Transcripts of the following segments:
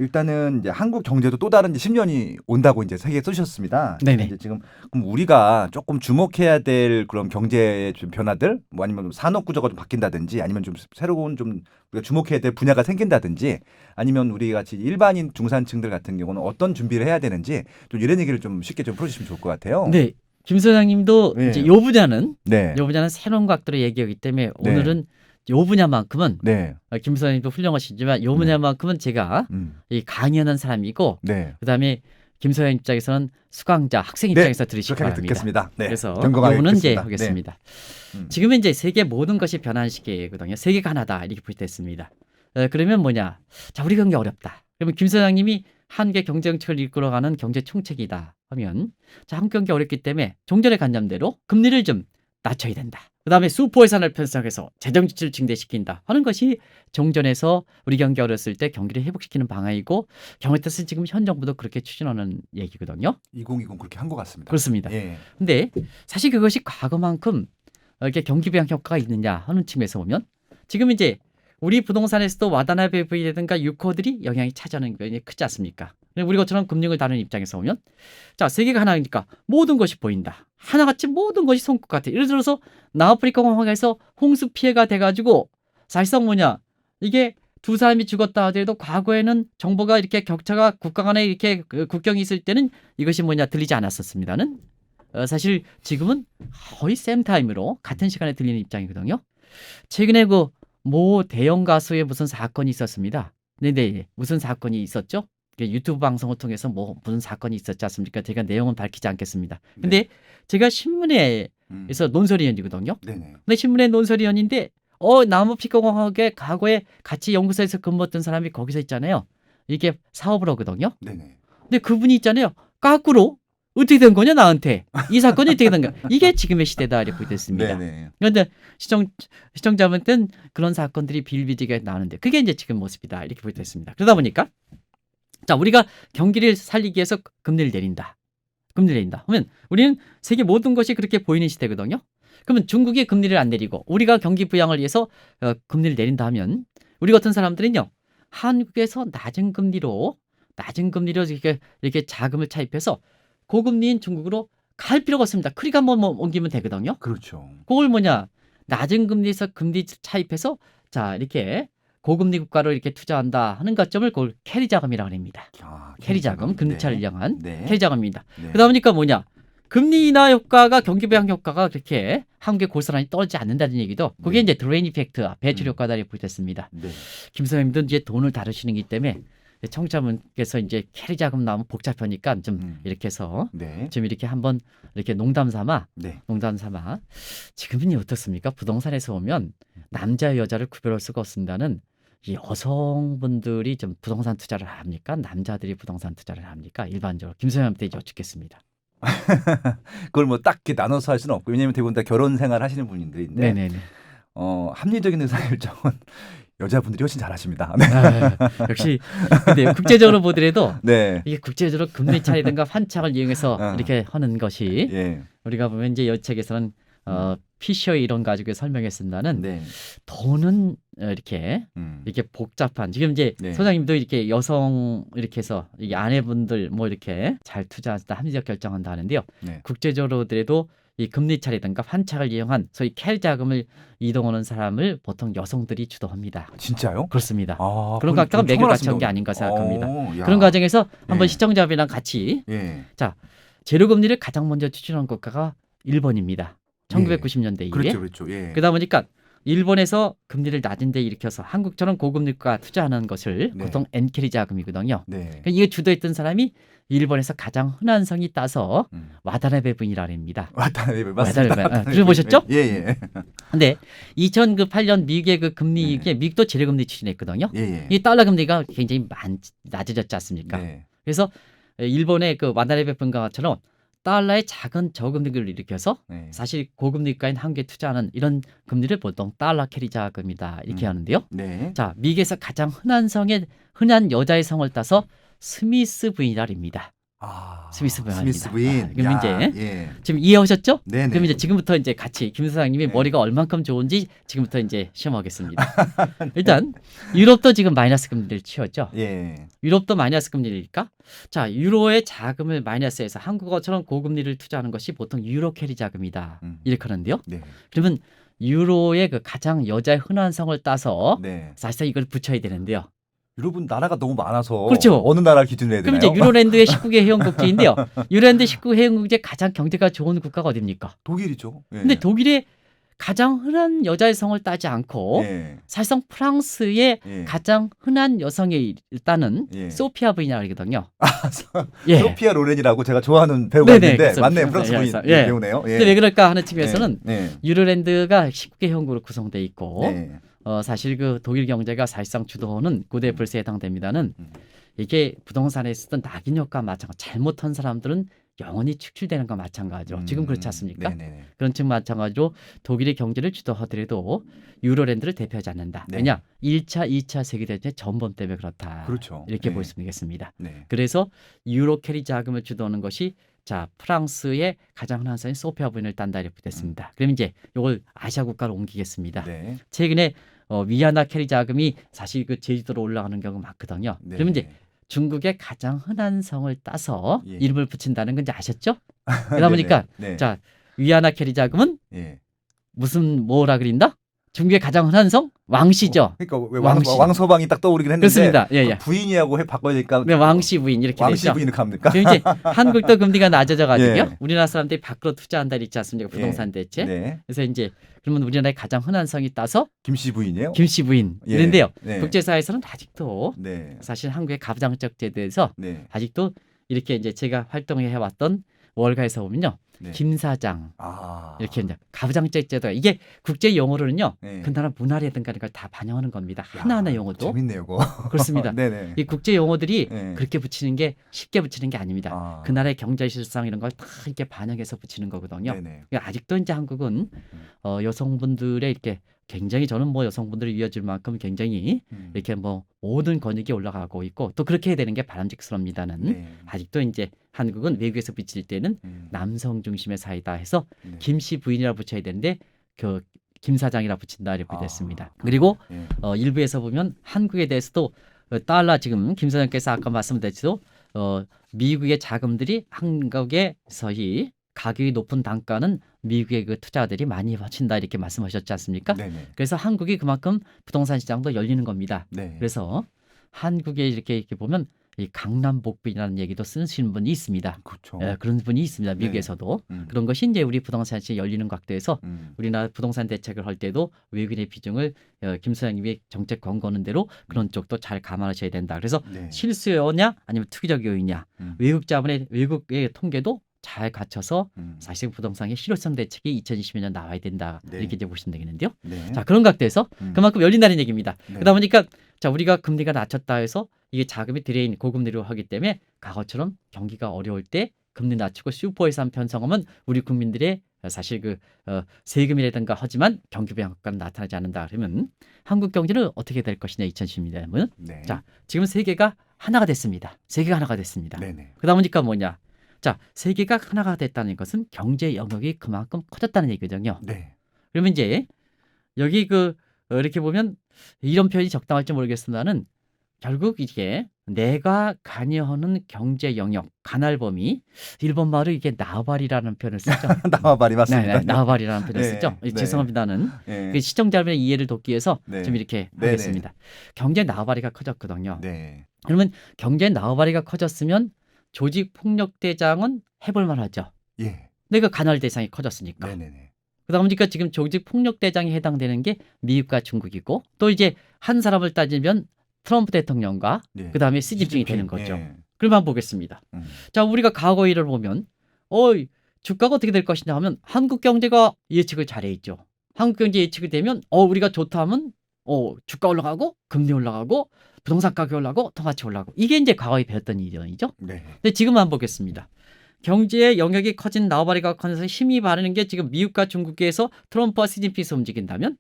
일단은 이제 한국 경제도 또 다른 이제 10년이 온다고 이제 세계에 쓰셨습니다. 네네. 이제 지금 그럼 우리가 조금 주목해야 될 그런 경제 좀 변화들, 뭐 아니면 산업 구조가 좀 바뀐다든지, 아니면 좀 새로운 좀 우리가 주목해야 될 분야가 생긴다든지, 아니면 우리 같이 일반인 중산층들 같은 경우는 어떤 준비를 해야 되는지 좀 이런 얘기를 좀 쉽게 좀 풀어주시면 좋을 것 같아요. 네. 김 소장님도 네. 이제 요 분야는 네. 요 분야는 새로운 각도로 얘기하기 때문에 네. 오늘은 요 분야만큼은 네. 김 소장님도 훌륭하시지만 요 분야만큼은 제가 이 강의하는 사람이고 네. 그다음에 김 소장 입장에서는 수강자 학생 네. 입장에서 들으시기 그렇게 바랍니다. 듣겠습니다. 네. 그래서 경건하게 요거는 이제 듣겠습니다. 하겠습니다. 네. 지금은 이제 세계 모든 것이 변하는 시기거든요. 세계가 하나다 이렇게 볼 때 있습니다. 그러면 뭐냐? 자, 우리 경제 어렵다. 그러면 김 소장님이 한국의 경제 정책을 이끌어가는 경제 총책이다 하면 자, 한국 경제 어렵기 때문에 종전의 관념대로 금리를 좀 낮춰야 된다. 그다음에 수포 예산을 편성해서 재정 지출을 증대시킨다 하는 것이 종전에서 우리 경기 어렸을 때 경기를 회복시키는 방안이고 경우에 따라서 지금 현 정부도 그렇게 추진하는 얘기거든요. 2020 그렇게 한 것 같습니다. 그렇습니다. 예. 근데 사실 그것이 과거만큼 이렇게 경기 부양 효과가 있느냐 하는 측면에서 보면 지금 이제 우리 부동산에서도 와다나 베이비라든가 유코들이 영향이 차지하는 게 크지 않습니까? 우리 것처럼 금융을 다루는 입장에서 보면 자, 세계가 하나니까 모든 것이 보인다. 하나같이 모든 것이 손끝 같아. 예를 들어서 남아프리카 공화국에서 홍수 피해가 돼가지고 사실상 뭐냐 이게 두 사람이 죽었다 하더라도 과거에는 정보가 이렇게 격차가 국가 간에 이렇게 국경이 있을 때는 이것이 뭐냐 들리지 않았었습니다는 사실 지금은 거의 샘 타임으로 같은 시간에 들리는 입장이거든요. 최근에 그 모 대형 가수의 무슨 사건이 있었습니다. 네네 무슨 사건이 있었죠? 유튜브 방송을 통해서 뭐 무슨 사건이 있었지 않습니까? 제가 내용은 밝히지 않겠습니다. 근데 네. 제가 신문에서 논설위원이거든요. 네네. 근데 신문의 논설위원인데 남아프리카 공화국의 과거에 같이 연구소에서 근무했던 사람이 거기서 있잖아요. 이게 사업을 하거든요. 네네. 근데 그분이 있잖아요. 거꾸로 어떻게 된 거냐 나한테 이 사건이 어떻게 된 거야? 이게 지금의 시대다 이렇게 됐습니다. 네네. 그런데 시청자분들은 그런 사건들이 비일비재하게 나오는데 그게 이제 지금 모습이다 이렇게 볼 때 있습니다. 그러다 보니까 자 우리가 경기를 살리기 위해서 금리를 내린다. 금리를 내린다. 하면 우리는 세계 모든 것이 그렇게 보이는 시대거든요. 그러면 중국이 금리를 안 내리고 우리가 경기 부양을 위해서 금리를 내린다 하면 우리 같은 사람들은요. 한국에서 낮은 금리로 이렇게 자금을 차입해서 고금리인 중국으로 갈 필요가 없습니다. 크릭 한번 옮기면 되거든요. 그렇죠. 그걸 뭐냐 낮은 금리에서 금리 차입해서 자 이렇게 고금리 국가로 이렇게 투자한다 하는 것점을 그걸 캐리 자금이라고 합니다. 캐리 자금, 금리차를 향한 캐리 자금입니다. 네. 그러다 보니까 뭐냐 금리 인하 효과가 경기 부양 효과가 그렇게 한국의 고스란히 떨어지지 않는다는 얘기도 그게 이제 드레인 이펙트 배출 효과다 이렇게 보셨습니다. 네. 김 선생님도 이제 돈을 다루시는 기 때문에 청자분께서 이제 캐리 자금 나오면 복잡하니까 좀 이렇게 해서 네. 좀 이렇게 한번 이렇게 농담 삼아 네. 지금은 어떻습니까? 부동산에서 오면 남자 여자를 구별할 수가 없습니다는 이 여성분들이 좀 부동산 투자를 합니까? 남자들이 부동산 투자를 합니까? 일반적으로 김소연한테 여쭙겠습니다. 그걸 뭐 딱 이렇게 나눠서 할 수는 없고 왜냐하면 대부분 다 결혼 생활 하시는 분들인데 네네네. 합리적인 의사결정은 여자분들이 훨씬 잘하십니다. 역시 근데 국제적으로 보더라도 네. 이게 국제적으로 금리 차이든가 환착을 이용해서 이렇게 하는 것이 예. 우리가 보면 이제 여책에서는 피셔 이론 가지고 설명했습니다는 네. 돈은 이렇게 복잡한 지금 이제 네. 소장님도 이렇게 여성 이렇게 해서 이 아내분들 뭐 이렇게 잘 투자한다 합리적 결정한다 하는데요. 네. 국제적으로 보더라도 이 금리 차례든가 환착을 이용한 소위 캐리 자금을 이동하는 사람을 보통 여성들이 주도합니다. 진짜요? 그렇습니다. 아, 그런 각도가 맥을 갖춘 게 아닌가 생각합니다. 그런 과정에서 한번 시청자분이랑 같이 자 제로금리를 가장 먼저 추진한 국가가 일본입니다. 1990년대 이후에. 그렇죠. 예. 그러다 보니까 일본에서 금리를 낮은 데 일으켜서 한국처럼 고금리가 투자하는 것을 보통 엔캐리 자금이거든요. 네. 이게 주도했던 사람이 일본에서 가장 흔한 성이 따서 와다나베 분이라고 합니다. 와다나베 맞습니다. 들어보셨죠? 예. 근데 2008년 미국의 그 금리 이게 미국도 제로금리 추진했거든요. 예. 이 달러 금리가 굉장히 낮아졌지 않습니까? 네. 그래서 일본의 그 와다나베 분과처럼 달러의 작은 저금리를 일으켜서 사실 고금리가인 한국에 투자하는 이런 금리를 보통 달러 캐리 자금이다 이렇게 하는데요. 네. 자 미국에서 가장 흔한 성의 흔한 여자의 성을 따서 스미스 부인이라입니다. 스미스 부인. 스미스 부인. 그럼 야, 이제 예. 지금 이해하셨죠? 네네. 그럼 이제 지금부터 이제 같이 김 소장님이 네. 머리가 얼만큼 좋은지 지금부터 이제 시험하겠습니다. 일단 유럽도 지금 마이너스 금리를 취했죠. 예. 유럽도 마이너스 금리니까 자 유로의 자금을 마이너스해서 한국어처럼 고금리를 투자하는 것이 보통 유로 캐리 자금이다. 이렇게 하는데요. 네. 그러면 유로의 그 가장 여자의 흔한성을 따서 네. 사실상 이걸 붙여야 되는데요. 유럽은 나라가 너무 많아서 그렇죠. 어느 나라 기준으로 해야 그럼 되나요? 이제 유로랜드의 19개 회원국제인데요. 유로랜드 19개 회원국제 가장 경제가 좋은 국가가 어디입니까? 독일이죠. 예. 근데 독일의 가장 흔한 여자의 성을 따지 않고 예. 사실상 프랑스의 예. 가장 흔한 여성의 일단은 예. 소피아 부인이라거든요. 예. 소피아 로렌이라고 제가 좋아하는 배우가 네네, 있는데 그래서 맞네 프랑스 부인 예. 배우네요. 예. 근데 왜 그럴까 하는 측면에서는 예. 유로랜드가 19개 회원국으로 구성돼 있고 네. 사실 그 독일 경제가 사실상 주도하는 9대 불세에 해당됩니다는 이게 부동산에 쓰던 낙인 효과 마찬가지 잘못한 사람들은 영원히 축출되는 것과 마찬가지로 지금 그렇지 않습니까? 네네네. 그런 측 마찬가지로 독일의 경제를 주도하더라도 유로랜드를 대표하지 않는다. 네. 왜냐? 1차, 2차 세계대전의 전범 때문에 그렇다. 그렇죠. 이렇게 네. 볼 수 있겠습니다. 네. 그래서 유로 캐리 자금을 주도하는 것이 자 프랑스의 가장 흔한 성인 소피아 부인을 딴다 이렇게 됐습니다. 그럼 이제 이걸 아시아 국가로 옮기겠습니다. 네. 최근에 위아나 캐리 자금이 사실 그 제주도로 올라가는 경우가 많거든요. 네. 그러면 이제 중국의 가장 흔한 성을 따서 예. 이름을 붙인다는 건 이제 아셨죠? 그러다 보니까 네. 자 위아나 캐리 자금은 예. 무슨 뭐라 그린다? 중국의 가장 흔한 성 왕씨죠. 그러니까 왜 왕씨. 왕서방이 딱 떠오르긴 했는데 그렇습니다. 예, 예. 그 부인이하고 바꿔야 되니까 네, 왕씨 부인 이렇게 왕씨 되죠. 부인을 갑니까? 그럼 이제 한국도 금리가 낮아져 가지고요. 예. 우리나라 사람들이 밖으로 투자한다 있지 않습니까? 부동산 대체. 네. 그래서 이제 그러면 우리나라의 가장 흔한 성이 따서 김씨 부인이에요? 김씨 부인 예. 이런데요. 네. 국제사회에서는 아직도 네. 사실 한국의 가부장적 제도에서 네. 아직도 이렇게 이제 제가 활동을 해왔던 월가에서 보면요. 네. 김 사장 아. 이렇게 이제 가부장적 제도가 이게 국제 용어로는요. 네. 그 나라 문화라든가 이런 걸 다 반영하는 겁니다. 야, 하나하나 용어도. 재밌네요, 그거. 그렇습니다. 네네. 이 국제 용어들이 네. 그렇게 붙이는 게 쉽게 붙이는 게 아닙니다. 아. 그 나라의 경제 실상 이런 걸 다 이렇게 반영해서 붙이는 거거든요. 네네. 그러니까 아직도 이제 한국은 여성분들의 이렇게 굉장히 저는 뭐 여성분들을 위해줄 만큼 굉장히 이렇게 뭐 모든 권익이 올라가고 있고 또 그렇게 해야 되는 게 바람직스럽니다는 네. 아직도 이제 한국은 외국에서 비칠 때는 남성 중심의 사회다 해서 네. 김씨 부인이라 붙여야 되는데 그 김 사장이라 붙인다 이렇게 아. 됐습니다. 그리고 예. 일부에서 보면 한국에 대해서도 달러 지금 김 사장께서 아까 말씀드렸죠. 미국의 자금들이 한국에서의 가격이 높은 단가는 미국의 그 투자들이 많이 바친다 이렇게 말씀하셨지 않습니까? 네네. 그래서 한국이 그만큼 부동산 시장도 열리는 겁니다. 네. 그래서 한국에 이렇게 보면 이 강남북부이라는 얘기도 쓰시는 분이 있습니다. 그렇죠. 그런 분이 있습니다. 네. 미국에서도. 음. 그런 것이 이제 우리 부동산 시장이 열리는 각도에서 우리나라 부동산 대책을 할 때도 외국인의 비중을 김 소장님이 정책 권고하는 대로 그런 쪽도 잘 감안하셔야 된다. 그래서 네. 실수요냐 아니면 투기적 요인이냐 외국 자본의 외국의 통계도 잘 갖춰서 사실 부동산의 실효성 대책이 2020년 나와야 된다. 네. 이렇게 이제 보시면 되겠는데요. 네. 자 그런 각도에서 그만큼 열린다는 얘기입니다. 네. 그러다 보니까 자 우리가 금리가 낮췄다 해서 이게 자금이 드레인 고금리로 하기 때문에 과거처럼 경기가 어려울 때 금리 낮추고 슈퍼예산 편성하면 우리 국민들의 사실 그 세금이라든가 하지만 경기 부양 효과는 나타나지 않는다. 그러면 한국 경제는 어떻게 될 것이냐 2010년이면 네. 자 지금 세계가 하나가 됐습니다. 세계가 하나가 됐습니다. 네네. 그러다 보니까 뭐냐? 자 세계가 하나가 됐다는 것은 경제 영역이 그만큼 커졌다는 얘기거든요. 네. 그러면 이제 여기 이렇게 보면 이런 표현이 적당할지 모르겠습니다는 결국 이게 내가 관여하는 경제 영역 관할 범위 일본 말로 이게 나발이라는 표현을 쓰죠. 나와바리 맞습니다. 네, 나발이라는 표현을 네, 쓰죠. 네. 죄송합니다는 네. 그 시청자분의 이해를 돕기 위해서 네. 좀 이렇게 네네. 하겠습니다. 경제 나발이가 커졌거든요. 네. 그러면 경제 나발이가 커졌으면 조직 폭력 대장은 해볼 만하죠. 예. 내가 관할 대상이 커졌으니까. 네네네. 그러다 보니까 지금 조직 폭력 대장에 해당되는 게 미국과 중국이고 또 이제 한 사람을 따지면 트럼프 대통령과 네. 그다음에 시진핑이 되는 거죠. 예. 그러면 한번 보겠습니다. 자, 우리가 과거 일을 보면 주가가 어떻게 될 것이냐 하면 한국 경제가 예측을 잘해 있죠. 한국 경제 예측이 되면 우리가 좋다 하면 주가 올라가고 금리 올라가고 부동산 가격이 올라가고 통화치 올라가고 이게 이제 과거에 배웠던 일이죠. 네. 근데 지금 한번 보겠습니다. 경제의 영역이 커진 나우바리가 커져서 힘이 바르는 게 지금 미국과 중국에서 트럼프와 시진핑에서 움직인다면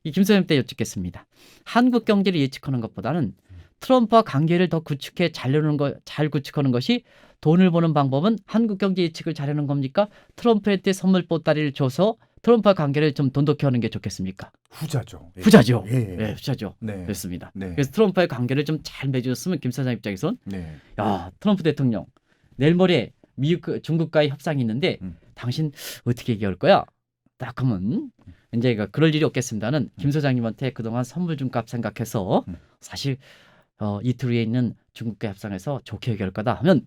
이 김소연 때 여쭙겠습니다. 한국 경제를 예측하는 것보다는 트럼프와 관계를 더 구축해 잘 구축하는 것이 돈을 버는 방법은 한국 경제 예측을 잘하는 겁니까? 트럼프한테 선물 보따리를 줘서 트럼프와 관계를 좀 돈독히 하는 게 좋겠습니까? 후자죠. 예. 후자죠. 예. 네, 후자죠. 네. 그렇습니다. 네. 그래서 트럼프와의 관계를 좀 잘 맺어줬으면 김 사장 입장에선 네. 야, 트럼프 대통령 내일 모레 중국과의 협상이 있는데 당신 어떻게 얘기할 거야? 딱 하면 이제 그럴 일이 없겠습니다는 김 소장님한테 그동안 선물 준 값 생각해서 사실 이틀 후에 있는 중국과 협상에서 좋게 얘기할 거다 하면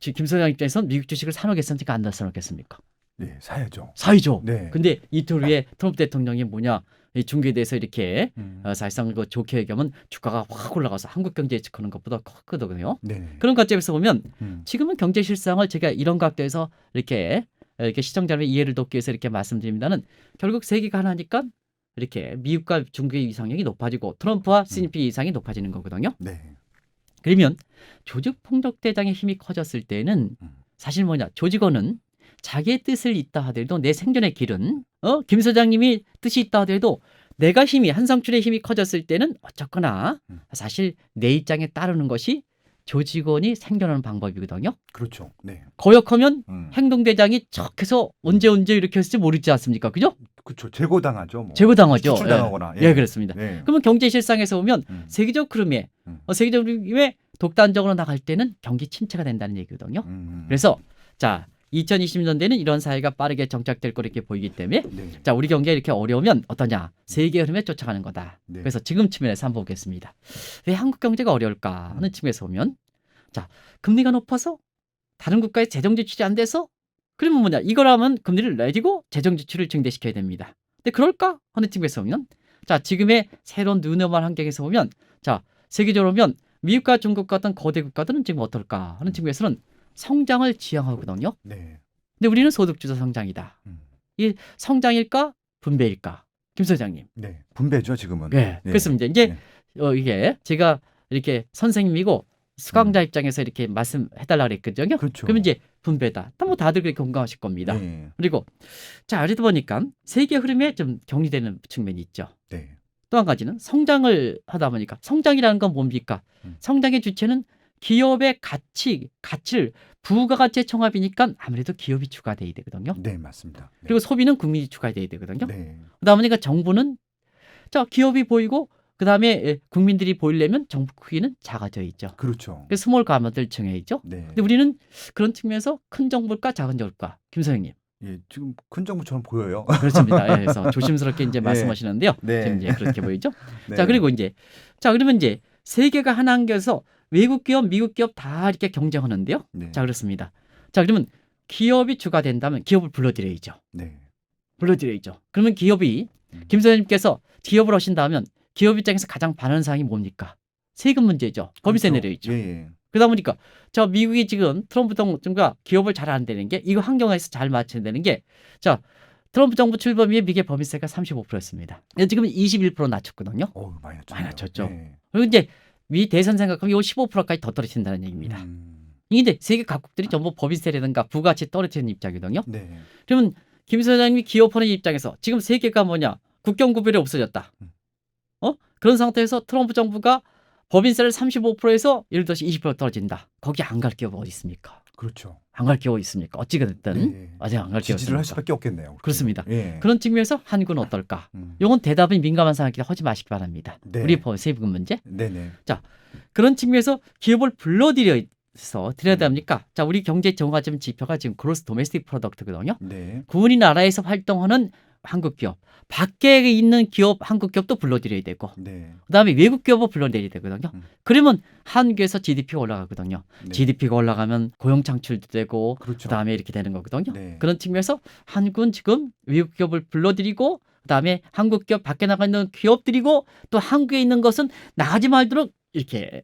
김 소장 입장에선 미국 주식을 사놓겠습니까? 안 사놓겠습니까? 네, 사야죠. 사이죠. 네. 근데 이틀 후에 트럼프 대통령이 뭐냐 이 중국에 대해서 이렇게 사실상 좋게 얘기하면 주가가 확 올라가서 한국 경제 예측하는 것보다 크거든요. 네. 그런 관점에서 보면 음. 지금은 경제 실상을 제가 이런 각도에서 이렇게 시청자의 이해를 돕기 위해서 이렇게 말씀드립니다는 결국 세계가 하나니까 이렇게 미국과 중국의 위상력이 높아지고 트럼프와 시진핑 위상이 높아지는 거거든요. 네. 그러면 조직 폭력 대장의 힘이 커졌을 때는 사실 뭐냐 조직원은 자기의 뜻을 있다 하더라도 내 생존의 길은 김 소장님이 뜻이 있다 하더라도 내가 한상춘의 힘이 커졌을 때는 어쨌거나 사실 내 입장에 따르는 것이 조직원이 생존하는 방법이거든요. 그렇죠. 네. 거역하면 행동대장이 척해서 언제 이렇게 했을지 모르지 않습니까? 그죠? 그렇죠. 제거당하죠. 뭐. 제거당하죠. 추출당하거나. 예, 그렇습니다. 네. 그러면 경제 실상에서 보면 세계적 흐름에 세계적 흐름에 독단적으로 나갈 때는 경기 침체가 된다는 얘기거든요. 그래서 자 2020년대는 이런 사회가 빠르게 정착될 거 이렇게 보이기 때문에 네. 자 우리 경기가 이렇게 어려우면 어떠냐 세계 흐름에 쫓아가는 거다. 네. 그래서 지금 측면에서 한번 보겠습니다. 왜 한국 경제가 어려울까 하는 측면에서 보면 자 금리가 높아서 다른 국가의 재정 지출이 안 돼서 그러면 뭐냐 이거라면 금리를 내리고 재정 지출을 증대시켜야 됩니다. 근데 그럴까 하는 측면에서 보면 자 지금의 새로운 뉴노멀 환경에서 보면 자 세계적으로 보면 미국과 중국 같은 거대 국가들은 지금 어떨까 하는 측면에서는 성장을 지향하거든요. 네. 근데 우리는 소득주도 성장이다. 이 성장일까 분배일까? 김 소장님. 네. 분배죠, 지금은. 네. 그렇습니다. 이제 이게 제가 이렇게 선생님이고 수강자 입장에서 이렇게 말씀해달라 그랬거든요. 그렇죠. 그러면 이제 분배다. 뭐 다들 그렇게 공감하실 겁니다. 네. 그리고 자 이러다 보니까 세계 흐름에 좀 격리되는 측면이 있죠. 네. 또 한 가지는 성장을 하다 보니까 성장이라는 건 뭡니까? 성장의 주체는 기업의 가치를 부가가치의 총합이니까 아무래도 기업이 추가돼야 되거든요. 네, 맞습니다. 네. 그리고 소비는 국민이 추가돼야 되거든요. 네. 그러다 보니까 정부는 자 기업이 보이고 그다음에 국민들이 보이려면 정부 크기는 작아져 있죠. 그렇죠. 그래서 스몰 가먼들층에 있죠. 네. 근데 우리는 그런 측면에서 큰 정부일까 작은 정부일까? 김 소장님. 예, 지금 큰 정부처럼 보여요. 그렇습니다. 예, 그래서 조심스럽게 이제 네. 말씀하시는데요. 네. 지금 이제 그렇게 보이죠. 네. 자 그리고 이제 자 그러면 이제 세계가 하나인 게서 외국 기업, 미국 기업 다 이렇게 경쟁하는데요. 네. 자 그렇습니다. 자 그러면 기업이 추가된다면 기업을 불러들여야죠. 네. 불러들여야죠. 그러면 기업이 김 소장님께서 기업을 하신다면 기업 입장에서 가장 반하는 사항이 뭡니까? 세금 문제죠. 법인세 그렇죠. 내려야죠. 예. 그러다 보니까 저 미국이 지금 트럼프 정부가 기업을 잘 안 되는 게 이거 환경에서 잘 맞춰야 되는 게 자 트럼프 정부 출범 이후에 미국의 법인세가 35%였습니다. 지금 21% 낮췄거든요. 많이 낮췄죠. 많이 낮췄죠. 네. 그리고 이제 미 대선 생각하면 이 15%까지 더 떨어진다는 얘기입니다. 이게 세계 각국들이 전부 법인세라든가 부가가치 떨어지는 입장이거든요. 네. 그러면 김 소장님이 기업하는 입장에서 지금 세계가 뭐냐 국경 구별이 없어졌다. 그런 상태에서 트럼프 정부가 법인세를 35%에서 예를 들어서 20% 떨어진다. 거기 안 갈 기업 어디 있습니까? 그렇죠. 안 갈 기업 있습니까? 어찌가 됐든 네. 아직 안 갈 기업 지지를 할 있습니까? 수밖에 없겠네요. 그렇습니다. 예. 그런 측면에서 한국은 어떨까? 이건 대답이 민감한 상황이기 때문에 하지 마시기 바랍니다. 네. 우리 세금 문제. 네네. 그런 측면에서 기업을 불러들여서 드려야 됩니까? 자, 우리 경제 정화점 지표가 지금 그로스 도메스틱 프로덕트거든요. 네. 우리나라에서 활동하는 한국 기업, 밖에 있는 기업, 한국 기업도 불러들여야 되고, 네. 그다음에 외국 기업을 불러내야 되거든요. 그러면 한국에서 GDP가 올라가거든요. 네. GDP가 올라가면 고용 창출도 되고, 그렇죠. 그다음에 이렇게 되는 거거든요. 네. 그런 측면에서 한국은 지금 외국 기업을 불러들이고, 그다음에 한국 기업 밖에 나가 있는 기업들이고, 또 한국에 있는 것은 나가지 말도록 이렇게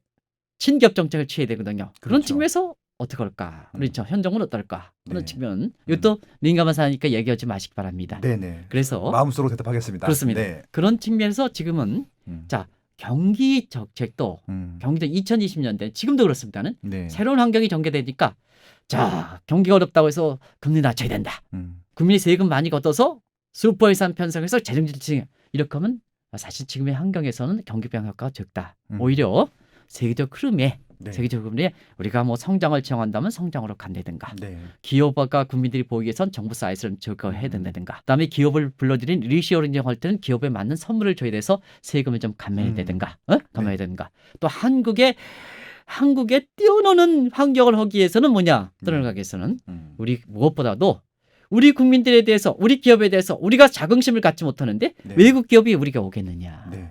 친기업 정책을 취해야 되거든요. 그런 그렇죠. 측면에서 어떻게 할까? 그렇죠. 현 정부는 어떨까? 하는 네. 측면. 이것도 민감한 사안이니까 얘기하지 마시기 바랍니다. 네네. 그래서 마음속으로 대답하겠습니다. 그렇습니다. 네. 그런 측면에서 지금은 자 경기 정책도 경기도 2020년대 지금도 그렇습니다는 네. 새로운 환경이 전개되니까 자 경기가 어렵다고 해서 금리 낮춰야 된다. 국민이 세금 많이 걷어서 슈퍼예산 편성해서 재정지출 이렇게 하면 사실 지금의 환경에서는 경기부양 효과가 적다. 음. 오히려 세계적 흐름에 네. 세계적 흐름에 우리가 뭐 성장을 지향한다면 성장으로 간다든가 네. 기업과 국민들이 보기 위해선 정부 사이즈를 제거해야 된다든가 그다음에 기업을 불러들인 리시어링 할 때는 기업에 맞는 선물을 줘야 돼서 세금을 좀 감면해야 되든가 감면해야 되든가 또 한국에 뛰어노는 환경을 하기 위해서는 뭐냐 떠나가기 위해서는 우리 무엇보다도 우리 국민들에 대해서 우리 기업에 대해서 우리가 자긍심을 갖지 못하는데 네. 외국 기업이 우리가 오겠느냐 네.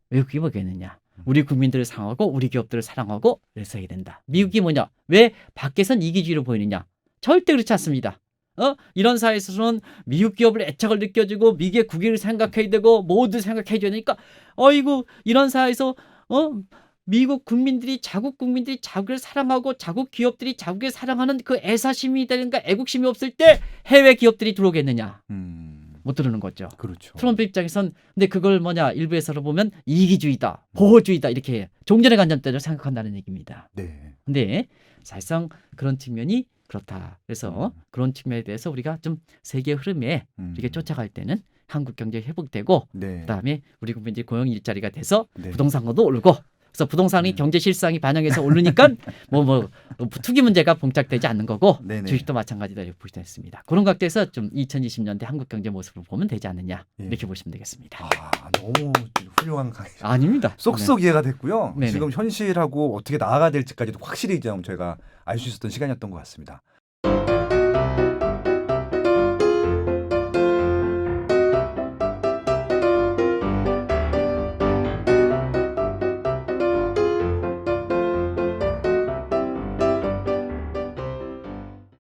외국 기업이 오겠느냐 우리 국민들을 사랑하고 우리 기업들을 사랑하고 그래서 해야 된다. 미국이 뭐냐 왜 밖에선 이기주의로 보이느냐 절대 그렇지 않습니다. 이런 사회에서는 미국 기업을 애착을 느껴주고 미국의 국익을 생각해야 되고 모두 생각해 줘야 되니까 어이구 이런 사회에서 미국 국민들이 자국 국민들이 자국을 사랑하고 자국 기업들이 자국을 사랑하는 그 애사심이 되는가 애국심이 없을 때 해외 기업들이 들어오겠느냐 못 들어오는 거죠. 그렇죠. 트럼프 입장에선 근데 그걸 뭐냐 일부에서로 보면 이기주의다 보호주의다 이렇게 종전의 관점대로 생각한다는 얘기입니다. 네. 근데 사실상 그런 측면이 그렇다. 그래서 그런 측면에 대해서 우리가 좀 세계 흐름에 이렇게 쫓아갈 때는 한국 경제 회복되고 네. 그다음에 우리 국민들이 고용 일자리가 돼서 네. 부동산도 오르고 그래서 부동산이 경제 실상이 반영해서 오르니까 뭐 투기 문제가 봉착되지 않는 거고 네네. 주식도 마찬가지다 이렇게 보시겠습니다. 그런 각도에서 좀 2020년대 한국 경제 모습을 보면 되지 않느냐 예. 이렇게 보시면 되겠습니다. 너무 훌륭한 강의. 아닙니다. 쏙쏙 이해가 됐고요. 네네. 지금 현실하고 어떻게 나아가야 될지까지도 확실히 좀 저희가 알 수 있었던 시간이었던 것 같습니다.